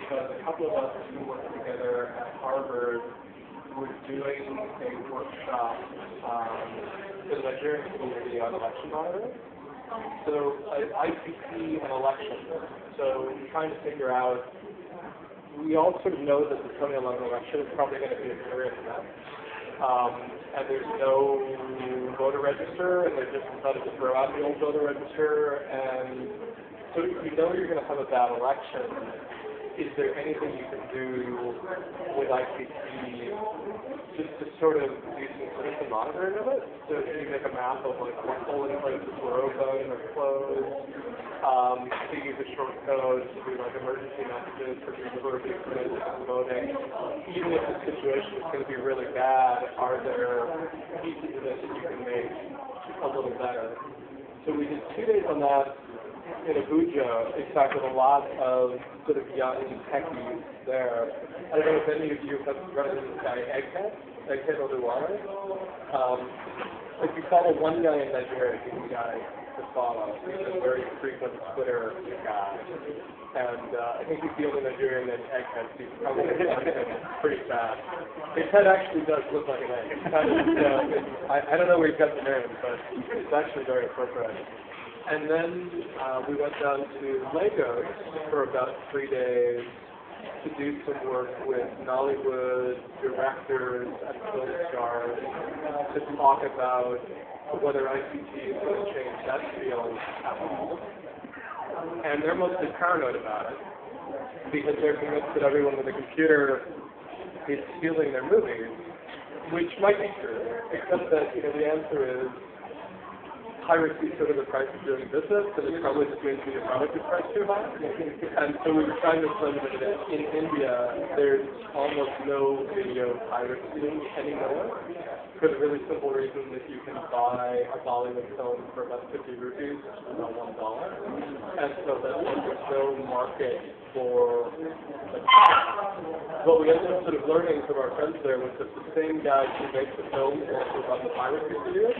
because a couple of us who worked together at Harvard were doing a workshop for the Nigerian community on election monitoring. So ICT and elections. So trying to figure out, we all sort of know that the 2011 election is probably going to be a serious mess. And there's no voter register, and they just decided to throw out the old voter register. And so if you know you're going to have a bad election, is there anything you can do with ICT just to sort of do some citizen monitoring of it? So can you make a map of like what polling places were open or closed? To use a short code to do like emergency messages for people who are being committed to voting. Even if the situation is going to be really bad, are there pieces of it that you can make a little better? So we did 2 days on that in Abuja, in fact, with a lot of sort of young techies there. I don't know if any of you have run into this guy, Egghead Oluwale. If you follow one guy in Nigeria, he's the guy to follow. He's a very frequent Twitter guy. And I think he's the only Nigerian named Egghead, so he's probably pretty fast. His head actually does look like an egg. It's kind of, I don't know where he got the name, but it's actually very appropriate. And then we went down to Lagos for about 3 days to do some work with Nollywood directors and film stars to talk about whether ICT is going to change that field at all. And they're mostly paranoid about it because they're convinced that everyone with a computer is stealing their movies, which might be true, except that the answer is piracy is sort of the price of doing business, and it's probably just means your product is priced too high. And so we were trying to explain that in India, there's almost no video piracy anymore, for the really simple reason that you can buy a Bollywood film for about 50 rupees, which is about $1. And so that there's no market for what we ended up sort of learning from our friends there was that the same guys who make the films also run the piracy studios.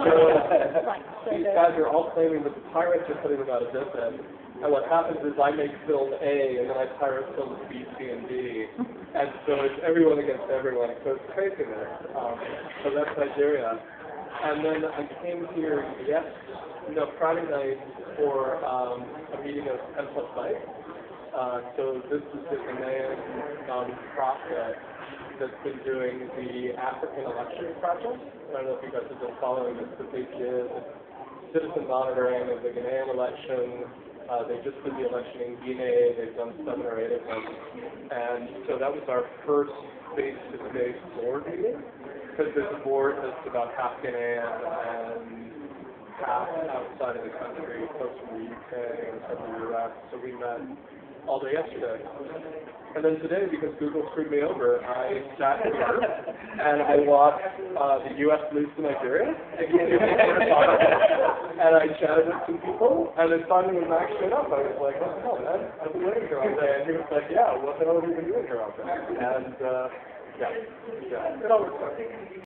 So these guys are all claiming that the pirates are putting them out of business. And what happens is I make film A, and then I pirate films B, C, and D. And so it's everyone against everyone. So it's craziness. So that's Nigeria. And then I came here Friday night for a meeting of 10 Plus Life. So this is the Ghanaian nonprofit that's been doing the African Election Project. I don't know if you guys have been following this, but they did citizen monitoring of the Ghanaian election. They just did the election in Guinea. They've done 7 or 8 of them. And so that was our first face-to-face board meeting, because there's a board that's about half Ghanaian and half outside of the country, folks from the UK and from the US. So we met all day yesterday. And then today, because Google screwed me over, I sat here and I watched the US move to Nigeria. And I chatted with some people, and then finally when Max showed up, I was like, what the hell, man? I've been waiting here all day. And he was like, yeah, what the hell have you been doing here all day? And yeah, it all works out.